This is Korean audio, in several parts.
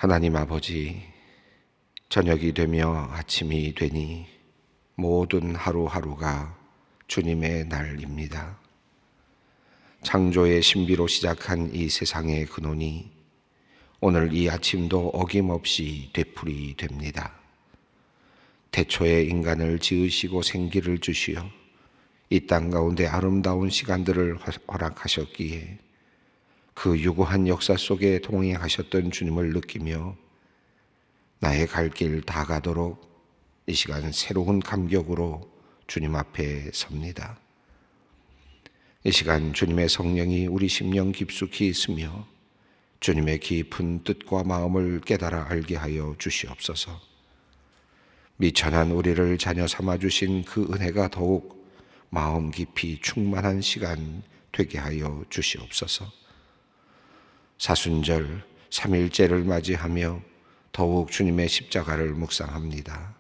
하나님 아버지, 저녁이 되며 아침이 되니 모든 하루하루가 주님의 날입니다. 창조의 신비로 시작한 이 세상의 근원이 오늘 이 아침도 어김없이 되풀이 됩니다. 태초에 인간을 지으시고 생기를 주시어 이 땅 가운데 아름다운 시간들을 허락하셨기에 그 유구한 역사 속에 동행하셨던 주님을 느끼며 나의 갈 길 다 가도록 이 시간 새로운 감격으로 주님 앞에 섭니다. 이 시간 주님의 성령이 우리 심령 깊숙이 있으며 주님의 깊은 뜻과 마음을 깨달아 알게 하여 주시옵소서. 미천한 우리를 자녀 삼아 주신 그 은혜가 더욱 마음 깊이 충만한 시간 되게 하여 주시옵소서. 사순절 3일째를 맞이하며 더욱 주님의 십자가를 묵상합니다.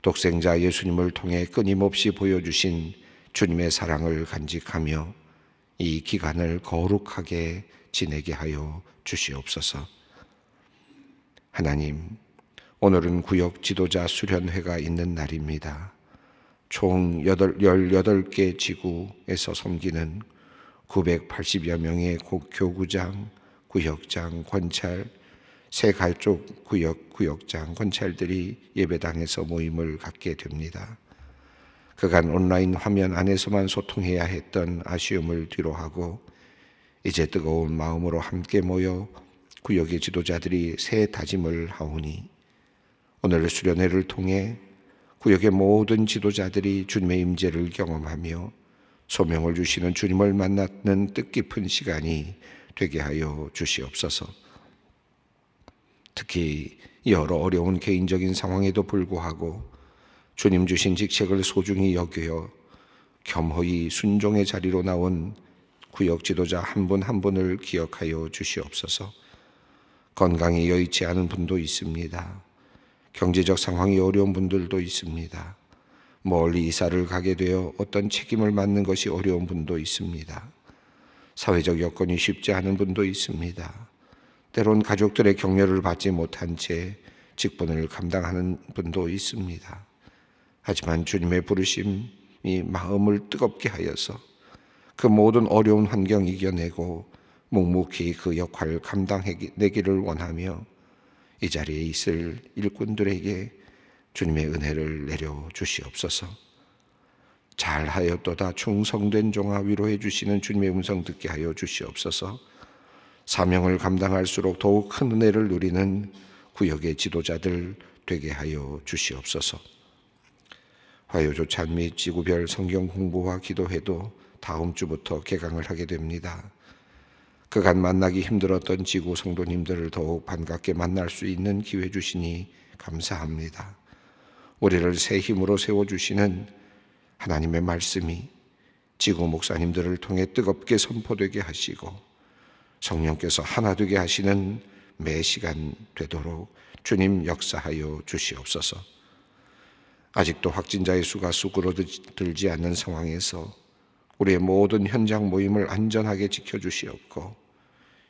독생자 예수님을 통해 끊임없이 보여주신 주님의 사랑을 간직하며 이 기간을 거룩하게 지내게 하여 주시옵소서. 하나님, 오늘은 구역 지도자 수련회가 있는 날입니다. 총 18개 지구에서 섬기는 980여 명의 교구장, 구역장, 권찰, 세 가족 구역장, 권찰들이 예배당에서 모임을 갖게 됩니다. 그간 온라인 화면 안에서만 소통해야 했던 아쉬움을 뒤로하고 이제 뜨거운 마음으로 함께 모여 구역의 지도자들이 새 다짐을 하오니 오늘 수련회를 통해 구역의 모든 지도자들이 주님의 임재를 경험하며 소명을 주시는 주님을 만나는 뜻깊은 시간이 되게 하여 주시옵소서. 특히 여러 어려운 개인적인 상황에도 불구하고 주님 주신 직책을 소중히 여겨 겸허히 순종의 자리로 나온 구역 지도자 한 분 한 분을 기억하여 주시옵소서. 건강이 여의치 않은 분도 있습니다. 경제적 상황이 어려운 분들도 있습니다. 멀리 이사를 가게 되어 어떤 책임을 맡는 것이 어려운 분도 있습니다. 사회적 여건이 쉽지 않은 분도 있습니다. 때론 가족들의 격려를 받지 못한 채 직분을 감당하는 분도 있습니다. 하지만 주님의 부르심이 마음을 뜨겁게 하여서 그 모든 어려운 환경 이겨내고 묵묵히 그 역할을 감당해내기를 원하며 이 자리에 있을 일꾼들에게 주님의 은혜를 내려 주시옵소서. 잘하였도다 충성된 종아 위로해 주시는 주님의 음성 듣게 하여 주시옵소서. 사명을 감당할수록 더욱 큰 은혜를 누리는 구역의 지도자들 되게 하여 주시옵소서. 화요조찬 및 지구별 성경 공부와 기도회도 다음 주부터 개강을 하게 됩니다. 그간 만나기 힘들었던 지구 성도님들을 더욱 반갑게 만날 수 있는 기회 주시니 감사합니다. 우리를 새 힘으로 세워주시는 하나님의 말씀이 지구 목사님들을 통해 뜨겁게 선포되게 하시고 성령께서 하나 되게 하시는 매 시간 되도록 주님 역사하여 주시옵소서. 아직도 확진자의 수가 수그러들지 않는 상황에서 우리의 모든 현장 모임을 안전하게 지켜주시옵고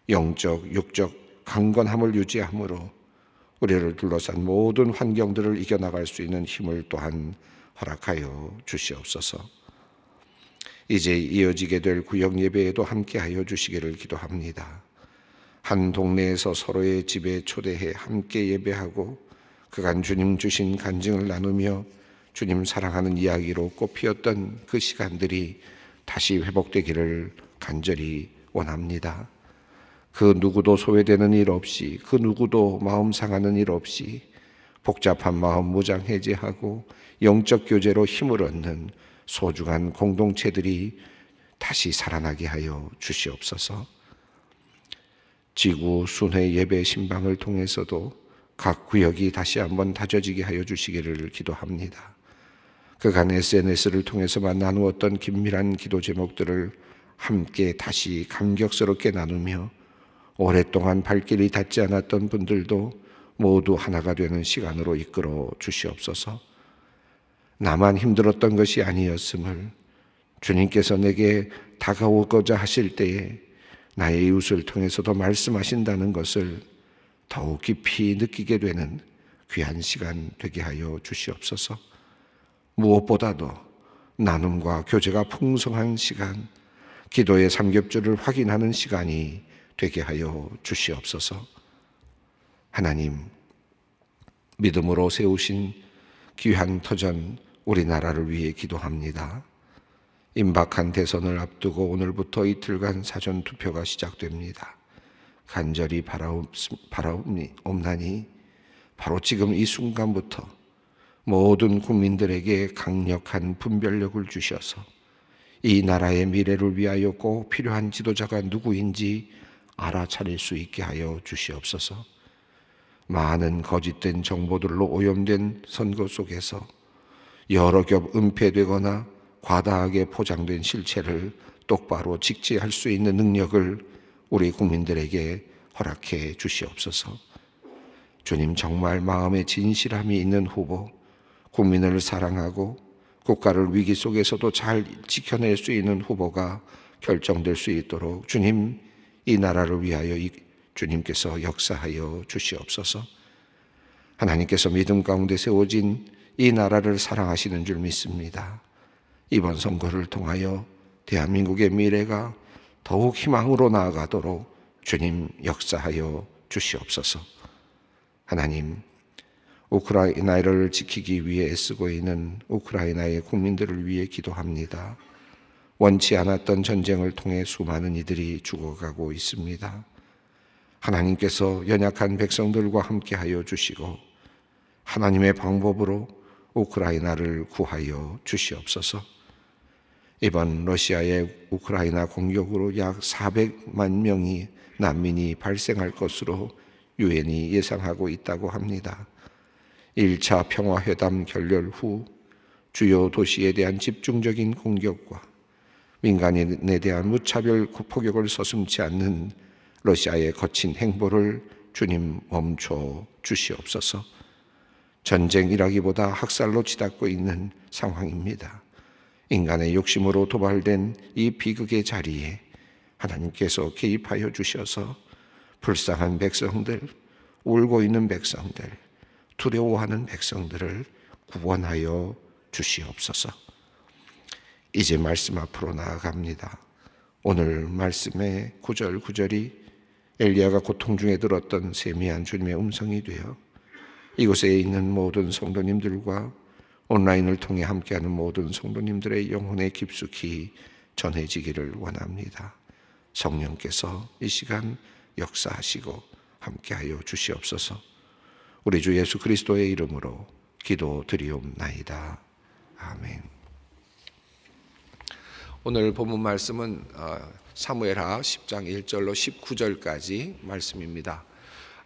영적, 육적 강건함을 유지함으로 우리를 둘러싼 모든 환경들을 이겨나갈 수 있는 힘을 또한 허락하여 주시옵소서. 이제 이어지게 될 구역 예배에도 함께하여 주시기를 기도합니다. 한 동네에서 서로의 집에 초대해 함께 예배하고 그간 주님 주신 간증을 나누며 주님 사랑하는 이야기로 꽃피었던 그 시간들이 다시 회복되기를 간절히 원합니다. 그 누구도 소외되는 일 없이, 그 누구도 마음 상하는 일 없이 복잡한 마음 무장해제하고 영적 교제로 힘을 얻는 소중한 공동체들이 다시 살아나게 하여 주시옵소서. 지구 순회 예배 신방을 통해서도 각 구역이 다시 한번 다져지게 하여 주시기를 기도합니다. 그간 SNS를 통해서만 나누었던 긴밀한 기도 제목들을 함께 다시 감격스럽게 나누며 오랫동안 발길이 닿지 않았던 분들도 모두 하나가 되는 시간으로 이끌어 주시옵소서. 나만 힘들었던 것이 아니었음을 주님께서 내게 다가오고자 하실 때에 나의 이웃을 통해서도 말씀하신다는 것을 더욱 깊이 느끼게 되는 귀한 시간 되게 하여 주시옵소서. 무엇보다도 나눔과 교제가 풍성한 시간, 기도의 삼겹줄을 확인하는 시간이 되게 하여 주시옵소서. 하나님, 믿음으로 세우신 귀한 터전 우리나라를 위해 기도합니다. 임박한 대선을 앞두고 오늘부터 이틀간 사전투표가 시작됩니다. 간절히 바라옵나니 바로 지금 이 순간부터 모든 국민들에게 강력한 분별력을 주셔서 이 나라의 미래를 위하여 꼭 필요한 지도자가 누구인지 알아차릴 수 있게 하여 주시옵소서. 많은 거짓된 정보들로 오염된 선거 속에서 여러 겹 은폐되거나 과다하게 포장된 실체를 똑바로 직지할 수 있는 능력을 우리 국민들에게 허락해 주시옵소서. 주님, 정말 마음에 진실함이 있는 후보, 국민을 사랑하고 국가를 위기 속에서도 잘 지켜낼 수 있는 후보가 결정될 수 있도록 주님, 이 나라를 위하여 주님께서 역사하여 주시옵소서. 하나님께서 믿음 가운데 세워진 이 나라를 사랑하시는 줄 믿습니다. 이번 선거를 통하여 대한민국의 미래가 더욱 희망으로 나아가도록 주님 역사하여 주시옵소서. 하나님, 우크라이나를 지키기 위해 애쓰고 있는 우크라이나의 국민들을 위해 기도합니다. 원치 않았던 전쟁을 통해 수많은 이들이 죽어가고 있습니다. 하나님께서 연약한 백성들과 함께하여 주시고 하나님의 방법으로 우크라이나를 구하여 주시옵소서. 이번 러시아의 우크라이나 공격으로 약 400만 명의 난민이 발생할 것으로 유엔이 예상하고 있다고 합니다. 1차 평화회담 결렬 후 주요 도시에 대한 집중적인 공격과 민간인에 대한 무차별 폭격을 서슴지 않는 러시아의 거친 행보를 주님 멈춰 주시옵소서. 전쟁이라기보다 학살로 치닫고 있는 상황입니다. 인간의 욕심으로 도발된 이 비극의 자리에 하나님께서 개입하여 주셔서 불쌍한 백성들, 울고 있는 백성들, 두려워하는 백성들을 구원하여 주시옵소서. 이제 말씀 앞으로 나아갑니다. 오늘 말씀의 구절구절이 엘리야가 고통 중에 들었던 세미한 주님의 음성이 되어 이곳에 있는 모든 성도님들과 온라인을 통해 함께하는 모든 성도님들의 영혼에 깊숙이 전해지기를 원합니다. 성령께서 이 시간 역사하시고 함께하여 주시옵소서. 우리 주 예수 그리스도의 이름으로 기도드리옵나이다. 아멘. 오늘 본문 말씀은 사무엘하 10장 1절로 19절까지 말씀입니다.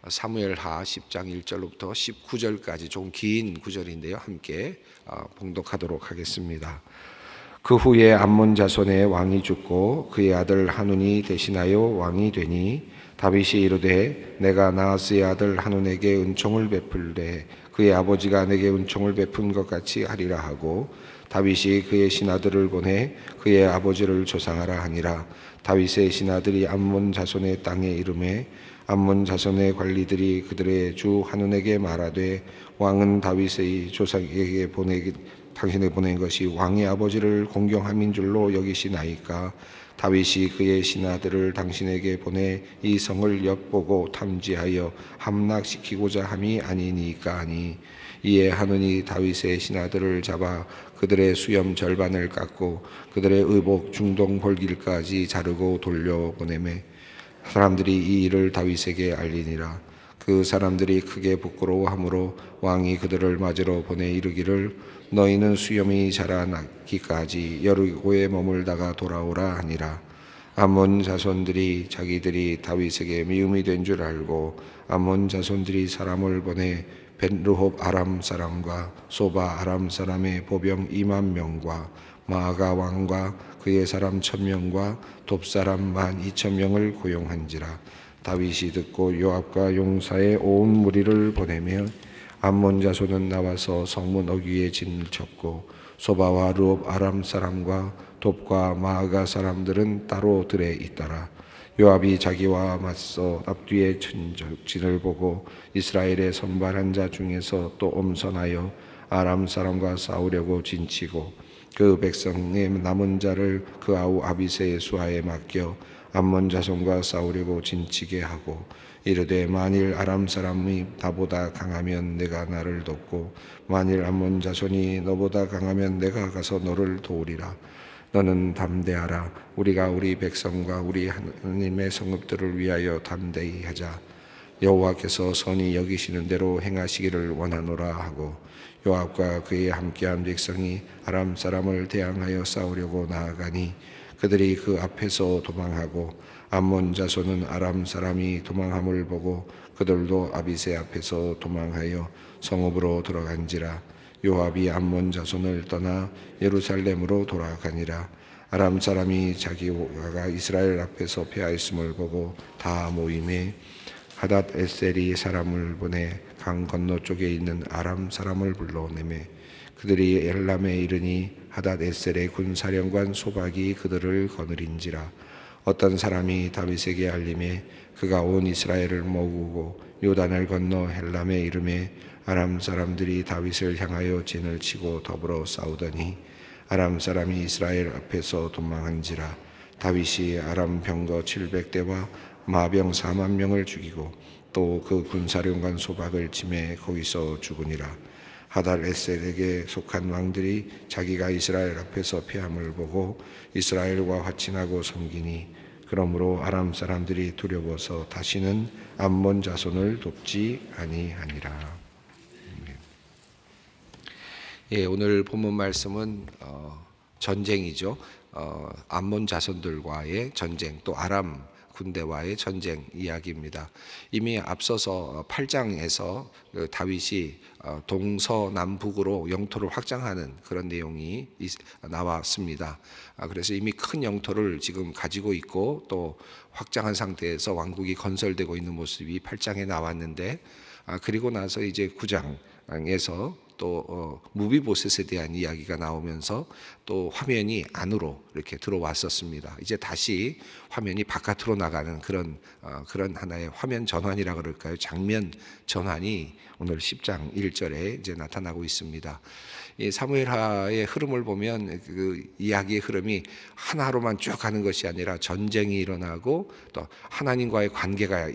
사무엘하 10장 1절로부터 19절까지 좀 긴 구절인데요. 함께 봉독하도록 하겠습니다. 그 후에 암몬 자손의 왕이 죽고 그의 아들 하눈이 대신하여 왕이 되니 다윗이 이르되 내가 나하스의 아들 하눈에게 은총을 베풀되 그의 아버지가 내게 은총을 베푼 것 같이 하리라 하고 다윗이 그의 신하들을 보내 그의 아버지를 조상하라 하니라. 다윗의 신하들이 암몬 자손의 땅에 이르매 암몬 자손의 관리들이 그들의 주 하눈에게 말하되 왕은 다윗의 조상에게 당신에게 보낸 것이 왕의 아버지를 공경함인 줄로 여기시나이까. 다윗이 그의 신하들을 당신에게 보내 이 성을 엿보고 탐지하여 함락시키고자 함이 아니니까 하니 이에 하느니 다윗의 신하들을 잡아 그들의 수염 절반을 깎고 그들의 의복 중동 볼길까지 자르고 돌려보내매 사람들이 이 일을 다윗에게 알리니라. 그 사람들이 크게 부끄러워하므로 왕이 그들을 맞으러 보내 이르기를 너희는 수염이 자라나기까지 여리고에 머물다가 돌아오라 하니라. 암몬 자손들이 자기들이 다윗에게 미움이 된 줄 알고 암몬 자손들이 사람을 보내 벳르홉 아람 사람과 소바 아람 사람의 보병 2만 명과 마아가 왕과 그의 사람 1,000명과 돕 사람 12,000명을 고용한지라. 다윗이 듣고 요압과 용사의 온 무리를 보내며 암몬 자손은 나와서 성문 어귀에 진을 쳤고 소바와 르홉 아람 사람과 돕과 마아가 사람들은 따로 들에 있더라. 요압이 자기와 맞서 앞뒤에 전적진을 보고 이스라엘의 선발한 자 중에서 또 엄선하여 아람 사람과 싸우려고 진치고 그 백성의 남은 자를 그 아우 아비새의 수하에 맡겨 암몬 자손과 싸우려고 진치게 하고 이르되 만일 아람 사람이 나보다 강하면 내가 나를 돕고 만일 암몬 자손이 너보다 강하면 내가 가서 너를 도우리라. 너는 담대하라. 우리가 우리 백성과 우리 하나님의 성읍들을 위하여 담대히 하자. 여호와께서 선히 여기시는 대로 행하시기를 원하노라 하고 요압과 그의 함께한 백성이 아람 사람을 대항하여 싸우려고 나아가니 그들이 그 앞에서 도망하고 암몬 자손은 아람 사람이 도망함을 보고 그들도 아비새 앞에서 도망하여 성읍으로 들어간지라. 요압이 암몬 자손을 떠나 예루살렘으로 돌아가니라. 아람 사람이 자기가 이스라엘 앞에서 패하였음을 보고 다 모임에 하닷 에셀이 사람을 보내 강 건너 쪽에 있는 아람 사람을 불러내매 그들이 엘람에 이르니 하닷 에셀의 군사령관 소박이 그들을 거느린지라. 어떤 사람이 다윗에게 알림해 그가 온 이스라엘을 모으고 요단을 건너 헬람에 이르매 아람 사람들이 다윗을 향하여 진을 치고 더불어 싸우더니 아람 사람이 이스라엘 앞에서 도망한지라. 다윗이 아람 병거 700대와 마병 4만 명을 죽이고 또 그 군사령관 소박을 치매 거기서 죽으니라. 하달 에셀에게 속한 왕들이 자기가 이스라엘 앞에서 패함을 보고 이스라엘과 화친하고 섬기니 그러므로 아람 사람들이 두려워서 다시는 암몬 자손을 돕지 아니하니라. 예, 오늘 본문 말씀은 전쟁이죠. 암몬 자손들과의 전쟁, 또 아람 군대와의 전쟁 이야기입니다. 이미 앞서서 8장에서 다윗이 동서남북으로 영토를 확장하는 그런 내용이 나왔습니다. 그래서 이미 큰 영토를 지금 가지고 있고 또 확장한 상태에서 왕국이 건설되고 있는 모습이 8장에 나왔는데 그리고 나서 이제 9장에서 또 무비보셋에 대한 이야기가 나오면서 또 화면이 안으로 이렇게 들어왔었습니다. 이제 다시 화면이 바깥으로 나가는 그런 하나의 화면 전환이라 그럴까요? 장면 전환이 오늘 10장 1절에 이제 나타나고 있습니다. 이 사무엘하의 흐름을 보면 그 이야기의 흐름이 하나로만 쭉 가는 것이 아니라 전쟁이 일어나고 또 하나님과의 관계가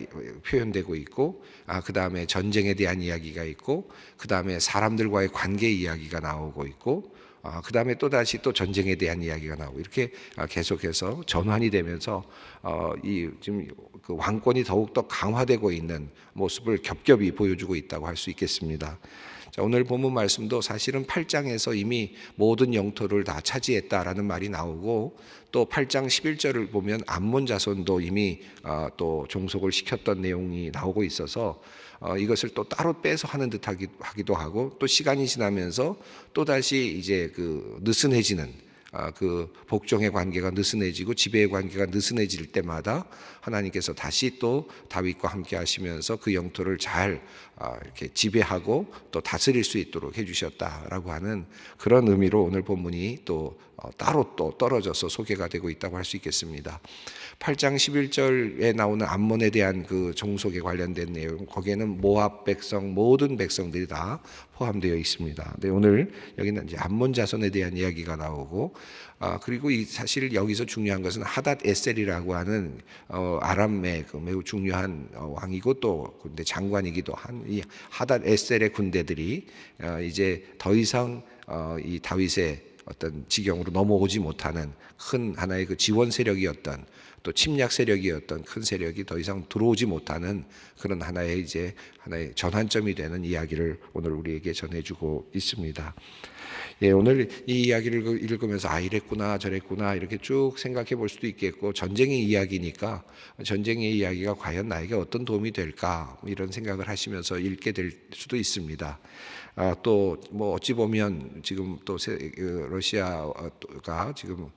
표현되고 있고 그 다음에 전쟁에 대한 이야기가 있고 그 다음에 사람들과의 관계 이야기가 나오고 있고 그 다음에 또 다시 또 전쟁에 대한 이야기가 나오고 이렇게 계속해서 전환이 되면서 이 지금 그 왕권이 더욱 더 강화되고 있는 모습을 겹겹이 보여주고 있다고 할 수 있겠습니다. 자, 오늘 본문 말씀도 사실은 8장에서 이미 모든 영토를 다 차지했다라는 말이 나오고 또 8장 11절을 보면 암몬 자손도 이미 또 종속을 시켰던 내용이 나오고 있어서 이것을 또 따로 빼서 하는 듯 하기도 하고 또 시간이 지나면서 또 다시 이제 그 느슨해지는 그 복종의 관계가 느슨해지고 지배의 관계가 느슨해질 때마다 하나님께서 다시 또 다윗과 함께 하시면서 그 영토를 잘 이렇게 지배하고 또 다스릴 수 있도록 해주셨다라고 하는 그런 의미로 오늘 본문이 또 따로 또 떨어져서 소개가 되고 있다고 할 수 있겠습니다. 8장 11절에 나오는 암몬에 대한 그 종속에 관련된 내용, 거기에는 모압 백성 모든 백성들이 다 포함되어 있습니다. 네, 오늘 여기는 이제 암몬 자손에 대한 이야기가 나오고 그리고 사실 여기서 중요한 것은 하닷 에셀이라고 하는 아람의 그 매우 중요한 왕이고 또 군대 장관이기도 한 이 하닷 에셀의 군대들이 이제 더 이상 이 다윗의 어떤 지경으로 넘어오지 못하는 큰 하나의 그 지원 세력이었던 또 침략 세력이었던 큰 세력이 더 이상 들어오지 못하는 그런 하나의 전환점이 되는 이야기를 오늘 우리에게 전해주고 있습니다. 예, 오늘 이 이야기를 읽으면서 이랬구나 저랬구나 이렇게 쭉 생각해 볼 수도 있겠고 전쟁의 이야기니까 전쟁의 이야기가 과연 나에게 어떤 도움이 될까 이런 생각을 하시면서 읽게 될 수도 있습니다. 또 뭐 어찌 보면 지금 또 러시아가 지금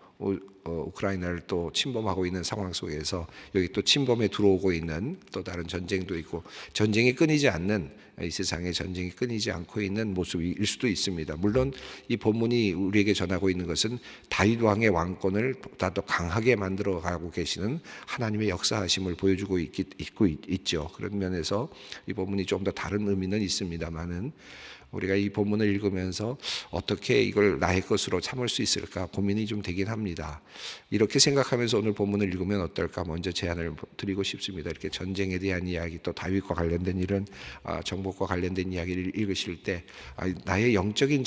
우크라이나를 또 침범하고 있는 상황 속에서 여기 또 침범에 들어오고 있는 또 다른 전쟁도 있고 전쟁이 끊이지 않는 이 세상에 전쟁이 끊이지 않고 있는 모습일 수도 있습니다. 물론 이 본문이 우리에게 전하고 있는 것은 다윗 왕의 왕권을 보다 더 강하게 만들어 가고 계시는 하나님의 역사하심을 보여주고 있죠. 그런 면에서 이 본문이 좀 더 다른 의미는 있습니다만은 우리가 이 본문을 읽으면서 어떻게 이걸 나의 것으로 참을 수 있을까 고민이 좀 되긴 합니다. 이렇게 생각하면서 오늘 본문을 읽으면 어떨까 먼저 제안을 드리고 싶습니다. 이렇게 전쟁에 대한 이야기 또 다윗과 관련된 이런 정복과 관련된 이야기를 읽으실 때 나의 영적인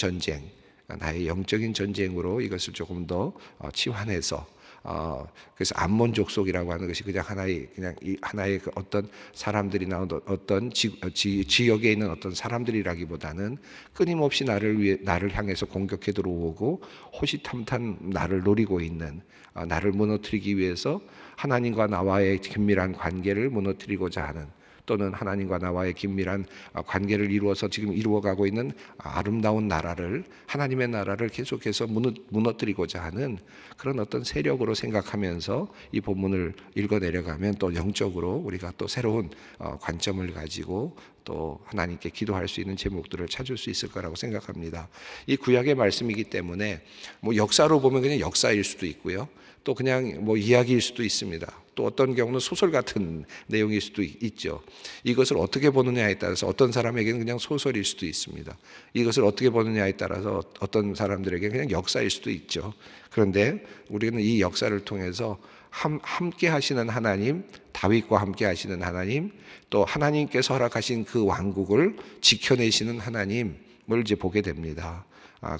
전쟁으로 이것을 조금 더 치환해서 그래서 암몬 족속이라고 하는 것이 그냥 하나의 그 어떤 사람들이 나온 어떤 지역에 있는 어떤 사람들이라기보다는 끊임없이 나를 향해서 공격해 들어오고 호시탐탐 나를 노리고 있는 나를 무너뜨리기 위해서 하나님과 나와의 긴밀한 관계를 무너뜨리고자 하는 또는 하나님과 나와의 긴밀한 관계를 이루어서 지금 이루어가고 있는 아름다운 나라를 하나님의 나라를 계속해서 무너뜨리고자 하는 그런 어떤 세력으로 생각하면서 이 본문을 읽어 내려가면 또 영적으로 우리가 또 새로운 관점을 가지고 또 하나님께 기도할 수 있는 제목들을 찾을 수 있을 거라고 생각합니다. 이 구약의 말씀이기 때문에 뭐 역사로 보면 그냥 역사일 수도 있고요. 또 그냥 뭐 이야기일 수도 있습니다. 또 어떤 경우는 소설 같은 내용일 수도 있죠. 이것을 어떻게 보느냐에 따라서 어떤 사람에게는 그냥 소설일 수도 있습니다. 이것을 어떻게 보느냐에 따라서 어떤 사람들에게 그냥 역사일 수도 있죠. 그런데 우리는 이 역사를 통해서 함께 하시는 하나님, 다윗과 함께 하시는 하나님, 또 하나님께서 허락하신 그 왕국을 지켜내시는 하나님을 이제 보게 됩니다.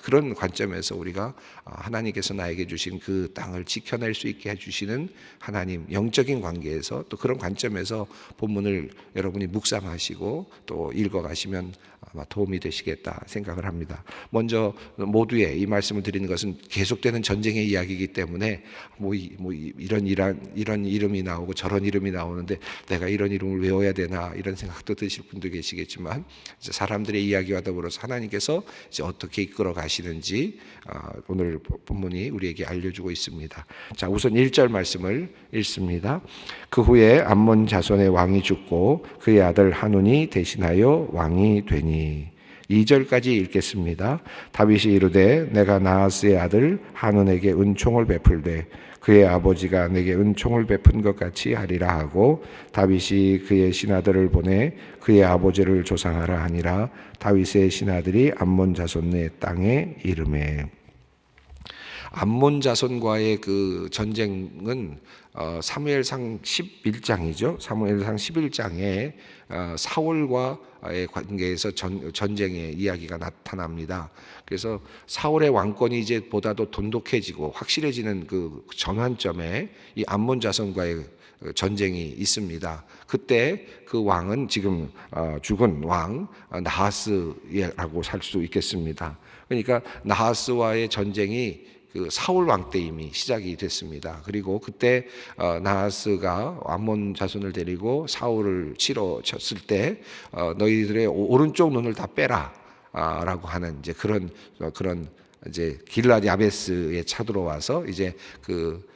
그런 관점에서 우리가 하나님께서 나에게 주신 그 땅을 지켜낼 수 있게 해주시는 하나님, 영적인 관계에서 또 그런 관점에서 본문을 여러분이 묵상하시고 또 읽어가시면 아마 도움이 되시겠다 생각을 합니다. 먼저 모두의 이 말씀을 드리는 것은 계속되는 전쟁의 이야기이기 때문에 이런 이름이 나오고 저런 이름이 나오는데 내가 이런 이름을 외워야 되나 이런 생각도 드실 분도 계시겠지만 이제 사람들의 이야기와 더불어서 하나님께서 이제 어떻게 이끌어 가시는지 오늘 본문이 우리에게 알려주고 있습니다. 자, 우선 1절 말씀을 읽습니다. 그 후에 암몬 자손의 왕이 죽고 그의 아들 한운이 대신하여 왕이 되니. 2절까지 읽겠습니다. 다윗이 이르되 내가 나하스의 아들 한운에게 은총을 베풀되 그의 아버지가 내게 은총을 베푼 것 같이 하리라 하고 다윗이 그의 신하들을 보내 그의 아버지를 조상하라 하니라. 다윗의 신하들이 암몬 자손의 땅에 이르매. 암몬 자손과의 그 전쟁은 사무엘상 11장이죠. 사무엘상 11장에 사울과의 관계에서 전쟁의 이야기가 나타납니다. 그래서 사울의 왕권이 이제 보다도 돈독해지고 확실해지는 그 전환점에 이 암몬 자손과의 전쟁이 있습니다. 그때 그 왕은 지금 죽은 왕 나하스라고 살 수 있겠습니다. 그러니까 나하스와의 전쟁이 그 사울 왕 때 이미 시작이 됐습니다. 그리고 그때 나하스가 암몬 자손을 데리고 사울을 치러 쳤을 때 너희들의 오른쪽 눈을 다 빼라 라고 하는 이제 그런 이제 길라디 아베스에 쳐들어와서 이제 그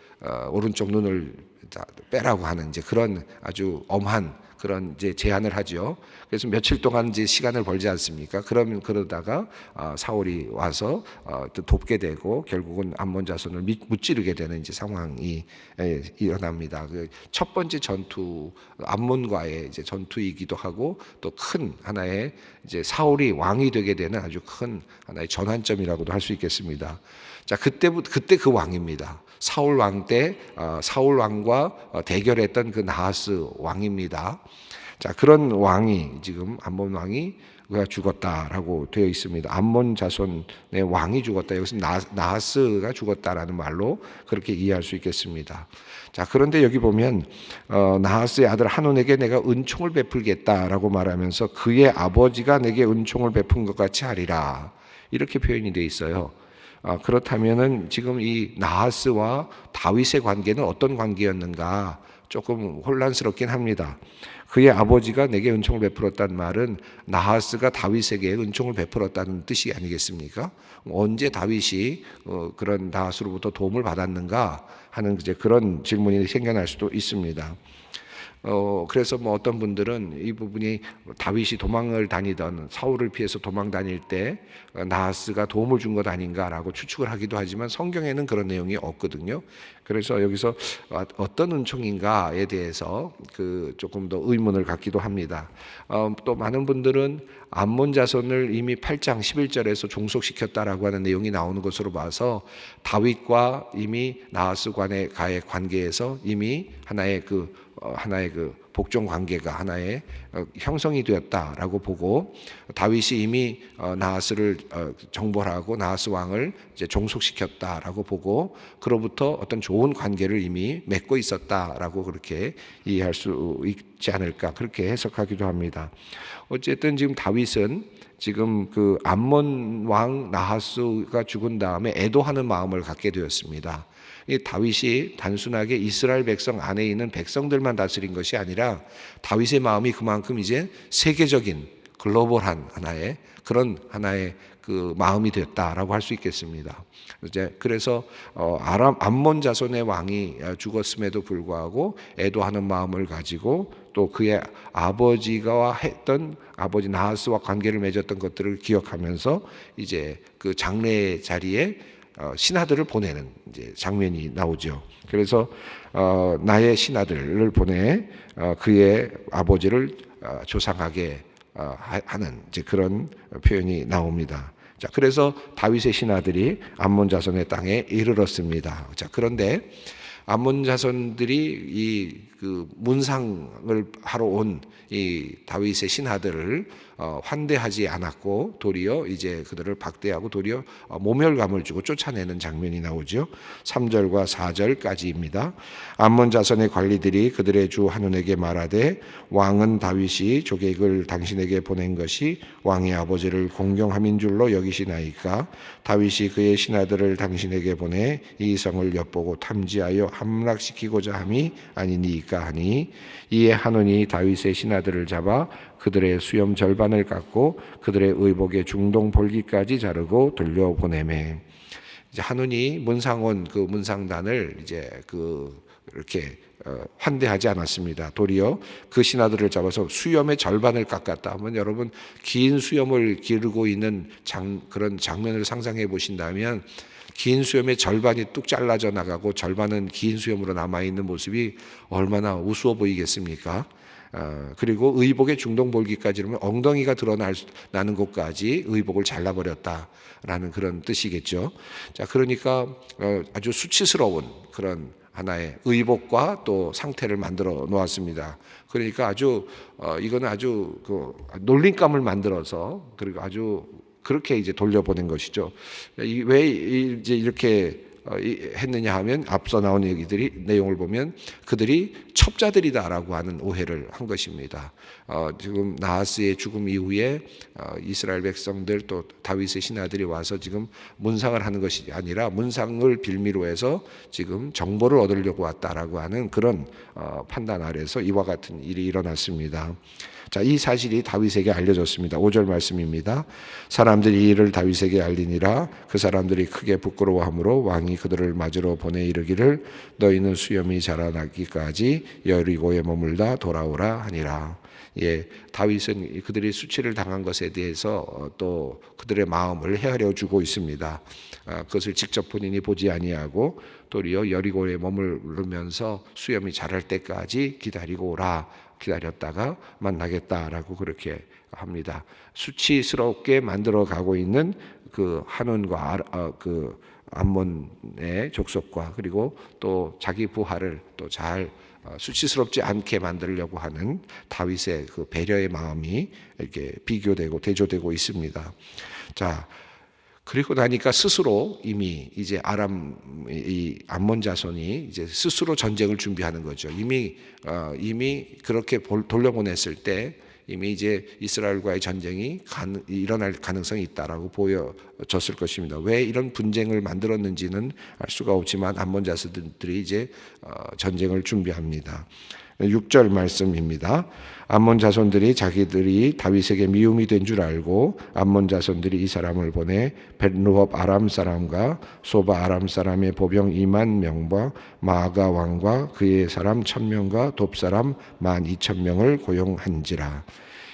오른쪽 눈을 빼라고 하는 이제 그런 아주 엄한 그런 이제 제안을 하죠. 그래서 며칠 동안 이제 시간을 벌지 않습니까? 그러다가 사울이 와서 돕게 되고 결국은 암몬 자손을 무찌르게 되는 이제 상황이 일어납니다. 그 첫 번째 전투 암몬과의 이제 전투이기도 하고 또 큰 하나의 이제 사울이 왕이 되게 되는 아주 큰 하나의 전환점이라고도 할 수 있겠습니다. 자, 그때 그 왕입니다. 사울 왕 때 사울 왕과 대결했던 그 나하스 왕입니다. 자, 그런 왕이 지금 암몬 왕이 죽었다라고 되어 있습니다. 암몬 자손의 왕이 죽었다. 여기서 나하스가 죽었다라는 말로 그렇게 이해할 수 있겠습니다. 자, 그런데 여기 보면 나하스의 아들 한온에게 내가 은총을 베풀겠다라고 말하면서 그의 아버지가 내게 은총을 베푼 것 같이 하리라. 이렇게 표현이 되어 있어요. 그렇다면은 지금 이 나하스와 다윗의 관계는 어떤 관계였는가 조금 혼란스럽긴 합니다. 그의 아버지가 내게 은총을 베풀었다는 말은 나하스가 다윗에게 은총을 베풀었다는 뜻이 아니겠습니까? 언제 다윗이 그런 나하스로부터 도움을 받았는가 하는 이제 그런 질문이 생겨날 수도 있습니다. 그래서 뭐 어떤 분들은 이 부분이 다윗이 도망을 다니던 사울을 피해서 도망 다닐 때 나하스가 도움을 준 것 아닌가라고 추측을 하기도 하지만 성경에는 그런 내용이 없거든요. 그래서 여기서 어떤 은총인가에 대해서 조금 더 의문을 갖기도 합니다. 또 많은 분들은 암몬 자손을 이미 8장 11절에서 종속시켰다라고 하는 내용이 나오는 것으로 봐서 다윗과 이미 나하스간의 관계에서 이미 하나의 복종 관계가 하나의 형성이 되었다라고 보고 다윗이 이미 나하스를 정벌하고 나하스 왕을 이제 종속시켰다라고 보고 그로부터 어떤 좋은 관계를 이미 맺고 있었다라고 그렇게 이해할 수 있지 않을까 그렇게 해석하기도 합니다. 어쨌든 지금 다윗은 지금 그 암몬 왕 나하스가 죽은 다음에 애도하는 마음을 갖게 되었습니다. 이 다윗이 단순하게 이스라엘 백성 안에 있는 백성들만 다스린 것이 아니라 다윗의 마음이 그만큼 이제 세계적인 글로벌한 하나의 그런 하나의 그 마음이 되었다라고 할 수 있겠습니다. 이제 그래서 암몬 자손의 왕이 죽었음에도 불구하고 애도하는 마음을 가지고 또 그의 아버지가 했던 아버지 나하스와 관계를 맺었던 것들을 기억하면서 이제 그 장례 자리에 신하들을 보내는 이제 장면이 나오죠. 그래서 나의 신하들을 보내 그의 아버지를 조상하게 하는 이제 그런 표현이 나옵니다. 자, 그래서 다윗의 신하들이 암몬 자손의 땅에 이르렀습니다. 자, 그런데 암몬 자손들이 이 그 문상을 하러 온 이 다윗의 신하들을 환대하지 않았고 도리어 이제 그들을 박대하고 도리어 모멸감을 주고 쫓아내는 장면이 나오죠. 3절과 4절까지입니다. 암몬 자손의 관리들이 그들의 주 한온에게 말하되 왕은 다윗이 조객을 당신에게 보낸 것이 왕의 아버지를 공경함인 줄로 여기시나이까 다윗이 그의 신하들을 당신에게 보내 이 성을 엿보고 탐지하여 함락시키고자 함이 아니니까 하니 이에 한온이 다윗의 신하들을 잡아 그들의 수염 절반을 깎고 그들의 의복의 중동 볼기까지 자르고 돌려보내매 이제 한온이 문상원 그 문상단을 이제 이렇게 환대하지 않았습니다. 도리어 그 신하들을 잡아서 수염의 절반을 깎았다 하면 여러분 긴 수염을 기르고 있는 그런 장면을 상상해 보신다면 긴 수염의 절반이 뚝 잘라져 나가고 절반은 긴 수염으로 남아있는 모습이 얼마나 우스워 보이겠습니까? 그리고 의복의 중동 볼기까지 이러면 엉덩이가 드러나는 곳까지 의복을 잘라버렸다라는 그런 뜻이겠죠. 자, 그러니까 아주 수치스러운 그런 하나의 의복과 또 상태를 만들어 놓았습니다. 그러니까 이거는 아주 놀림감을 만들어서 그리고 아주 그렇게 이제 돌려보낸 것이죠. 왜 이제 이렇게 했느냐 하면 앞서 나온 내용을 보면 그들이 첩자들이다라고 하는 오해를 한 것입니다. 지금 나하스의 죽음 이후에 이스라엘 백성들 또 다윗의 신하들이 와서 지금 문상을 하는 것이 아니라 문상을 빌미로 해서 지금 정보를 얻으려고 왔다라고 하는 그런 판단 아래서 이와 같은 일이 일어났습니다. 자, 이 사실이 다윗에게 알려졌습니다. 5절 말씀입니다. 사람들이 이 일을 다윗에게 알리니라. 그 사람들이 크게 부끄러워하므로 왕이 그들을 맞으러 보내 이르기를 너희는 수염이 자라나기까지 여리고에 머물다 돌아오라 하니라. 예, 다윗은 그들이 수치를 당한 것에 대해서 또 그들의 마음을 헤아려 주고 있습니다. 그것을 직접 본인이 보지 아니하고 도리어 여리고에 머무르면서 수염이 자랄 때까지 기다리고 오라. 기다렸다가 만나겠다라고 그렇게 합니다. 수치스럽게 만들어 가고 있는 그 한온과 그 암몬의 족속과 그리고 또 자기 부하를 또 잘 수치스럽지 않게 만들려고 하는 다윗의 그 배려의 마음이 이렇게 비교되고 대조되고 있습니다. 자, 그리고 나니까 스스로 이미 이제 이 암몬 자손이 이제 스스로 전쟁을 준비하는 거죠. 이미 그렇게 돌려보냈을 때 이미 이제 이스라엘과의 전쟁이 일어날 가능성이 있다라고 보여졌을 것입니다. 왜 이런 분쟁을 만들었는지는 알 수가 없지만 암몬 자손들이 이제 전쟁을 준비합니다. 6절 말씀입니다. 암몬 자손들이 자기들이 다윗에게 미움이 된 줄 알고 암몬 자손들이 이 사람을 보내 벳르홉 아람 사람과 소바 아람 사람의 보병 2만 명과 마아가 왕과 그의 사람 1,000명과 돕 사람 12,000명을 고용한지라.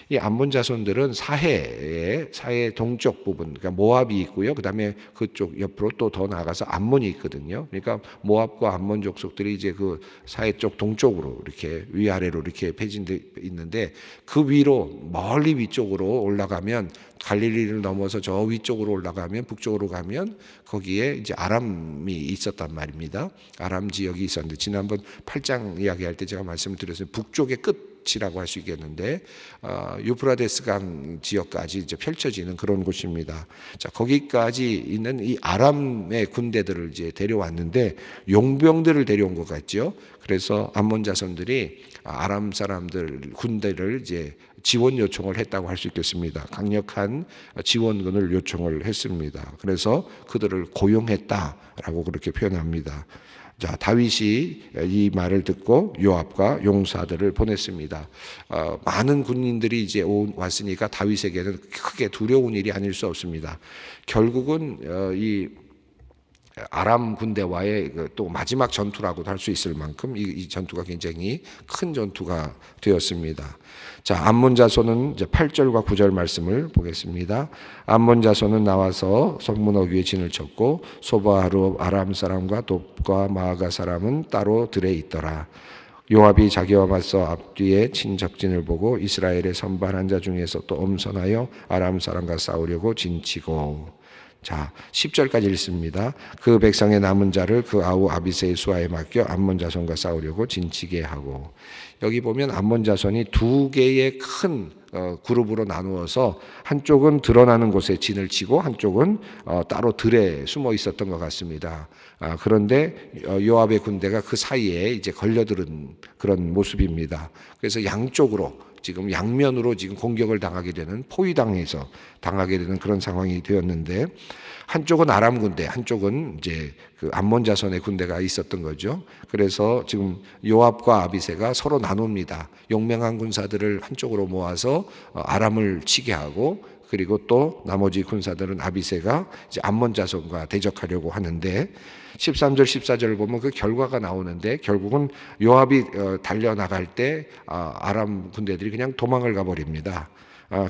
이 암몬 자손들은 사해 동쪽 부분, 그러니까 모압이 있고요. 그다음에 그쪽 옆으로 또 더 나가서 암몬이 있거든요. 그러니까 모압과 암몬 족속들이 이제 그 사해 쪽 동쪽으로 이렇게 위아래로 이렇게 배진돼 있는데, 그 위로 멀리 위쪽으로 올라가면, 갈릴리를 넘어서 저 위쪽으로 올라가면, 북쪽으로 가면 거기에 이제 아람이 있었단 말입니다. 아람 지역이 있었는데, 지난번 8장 이야기할 때 제가 말씀을 드렸어요. 북쪽의 끝이라고 할 수 있겠는데, 유프라데스 강 지역까지 이제 펼쳐지는 그런 곳입니다. 자, 거기까지 있는 이 아람의 군대들을 이제 데려왔는데, 용병들을 데려온 것 같죠. 그래서 암몬 자손들이 아람 사람들 군대를 이제 지원 요청을 했다고 할 수 있겠습니다. 강력한 지원군을 요청을 했습니다. 그래서 그들을 고용했다라고 그렇게 표현합니다. 자, 다윗이 이 말을 듣고 요압과 용사들을 보냈습니다. 많은 군인들이 이제 왔으니까 다윗에게는 크게 두려운 일이 아닐 수 없습니다. 결국은 이 아람 군대와의 또 마지막 전투라고도 할 수 있을 만큼 이 전투가 굉장히 큰 전투가 되었습니다. 자, 암몬 자손은 이제 8절과 9절 말씀을 보겠습니다. 암몬 자손은 나와서 성문 어귀에 진을 쳤고 소바하루 아람 사람과 돕과 마아가 사람은 따로 들에 있더라. 요압이 자기와 맞서 앞뒤에 친 적진을 보고 이스라엘의 선발한 자 중에서 또 엄선하여 아람 사람과 싸우려고 진치고. 자, 10절까지 읽습니다. 그 백성의 남은 자를 그 아우 아비새의 수하에 맡겨 암몬 자손과 싸우려고 진치게 하고. 여기 보면 암몬 자손이 두 개의 큰 그룹으로 나누어서 한쪽은 드러나는 곳에 진을 치고 한쪽은 따로 들에 숨어 있었던 것 같습니다. 그런데 요압의 군대가 그 사이에 이제 걸려들은 그런 모습입니다. 그래서 양쪽으로 지금 양면으로 지금 공격을 당하게 되는, 포위당해서 당하게 되는 그런 상황이 되었는데, 한쪽은 아람 군대, 한쪽은 이제 그 암몬 자손의 군대가 있었던 거죠. 그래서 지금 요압과 아비새가 서로 나눕니다. 용맹한 군사들을 한쪽으로 모아서 아람을 치게 하고, 그리고 또 나머지 군사들은 아비새가 이제 암몬 자손과 대적하려고 하는데, 13절 14절을 보면 그 결과가 나오는데, 결국은 요압이 달려나갈 때 아람 군대들이 그냥 도망을 가버립니다.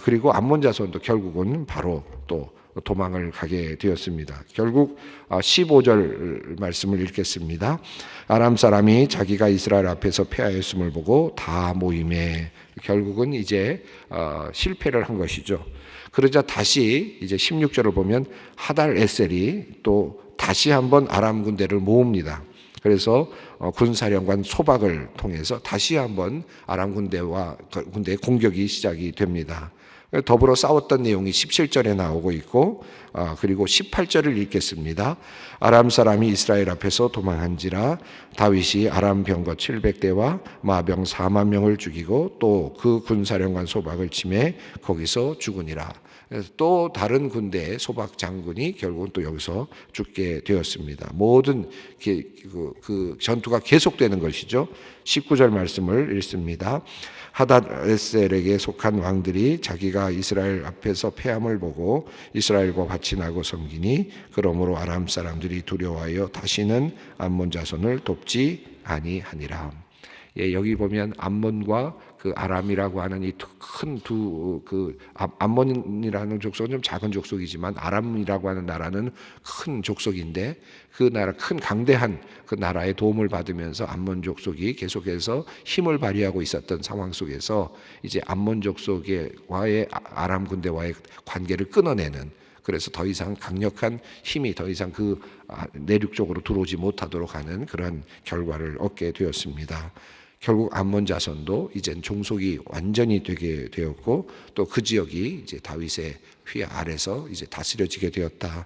그리고 암몬 자손도 결국은 바로 또 도망을 가게 되었습니다. 결국 15절 말씀을 읽겠습니다. 아람 사람이 자기가 이스라엘 앞에서 패하였음을 보고 다 모임에, 결국은 이제 실패를 한 것이죠. 그러자 다시 이제 16절을 보면 하달 에셀이 또 다시 한번 아람 군대를 모읍니다. 그래서 군사령관 소박을 통해서 다시 한번 아람 군대의 공격이 시작이 됩니다. 더불어 싸웠던 내용이 17절에 나오고 있고, 그리고 18절을 읽겠습니다. 아람 사람이 이스라엘 앞에서 도망한지라 다윗이 아람 병거 700대와 마병 4만 명을 죽이고 또 그 군사령관 소박을 치매 거기서 죽으니라. 또 다른 군대의 소박 장군이 결국은 또 여기서 죽게 되었습니다. 모든 그 전투가 계속되는 것이죠. 19절 말씀을 읽습니다. 하닷에셀에게 속한 왕들이 자기가 이스라엘 앞에서 패함을 보고 이스라엘과 같이 나고 섬기니 그러므로 아람 사람들이 두려워하여 다시는 암몬 자손을 돕지 아니하니라. 예, 여기 보면 암몬과 그 아람이라고 하는 이 큰 암몬이라는 족속은 좀 작은 족속이지만 아람이라고 하는 나라는 큰 족속인데, 그 나라 큰 강대한 그 나라의 도움을 받으면서 암몬 족속이 계속해서 힘을 발휘하고 있었던 상황 속에서 이제 암몬 족속과의 아람 군대와의 관계를 끊어내는, 그래서 더 이상 강력한 힘이 더 이상 그 내륙 쪽으로 들어오지 못하도록 하는 그런 결과를 얻게 되었습니다. 결국 암몬 자손도 이젠 종속이 완전히 되게 되었고, 또 그 지역이 이제 다윗의 휘 아래서 이제 다스려지게 되었다.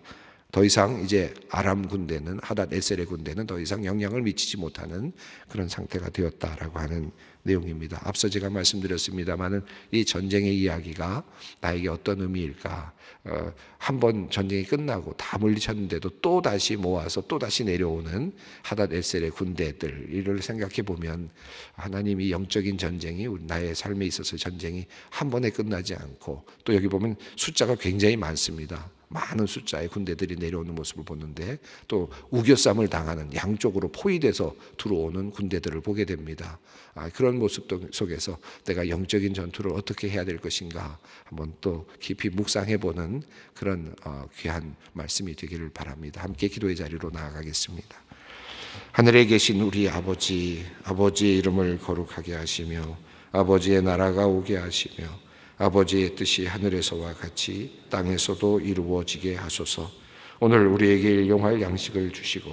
더 이상 이제 아람 군대는, 하닷 에셀의 군대는 더 이상 영향을 미치지 못하는 그런 상태가 되었다라고 하는 내용입니다. 앞서 제가 말씀드렸습니다마는 이 전쟁의 이야기가 나에게 어떤 의미일까? 한번 전쟁이 끝나고 다 물리쳤는데도 또 다시 모아서 또 다시 내려오는 하닷 에셀의 군대들, 이를 생각해 보면 하나님이 영적인 전쟁이 나의 삶에 있어서 전쟁이 한 번에 끝나지 않고, 또 여기 보면 숫자가 굉장히 많습니다. 많은 숫자의 군대들이 내려오는 모습을 보는데, 또 우겨쌈을 당하는, 양쪽으로 포위돼서 들어오는 군대들을 보게 됩니다. 그런 모습 속에서 내가 영적인 전투를 어떻게 해야 될 것인가 한번 또 깊이 묵상해보는 그런 귀한 말씀이 되기를 바랍니다. 함께 기도의 자리로 나아가겠습니다. 하늘에 계신 우리 아버지, 아버지의 이름을 거룩하게 하시며 아버지의 나라가 오게 하시며 아버지의 뜻이 하늘에서와 같이 땅에서도 이루어지게 하소서. 오늘 우리에게 일용할 양식을 주시고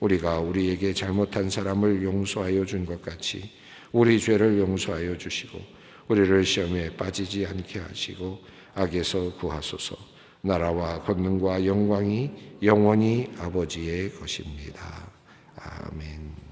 우리가 우리에게 잘못한 사람을 용서하여 준 것 같이 우리 죄를 용서하여 주시고 우리를 시험에 빠지지 않게 하시고 악에서 구하소서. 나라와 권능과 영광이 영원히 아버지의 것입니다. 아멘.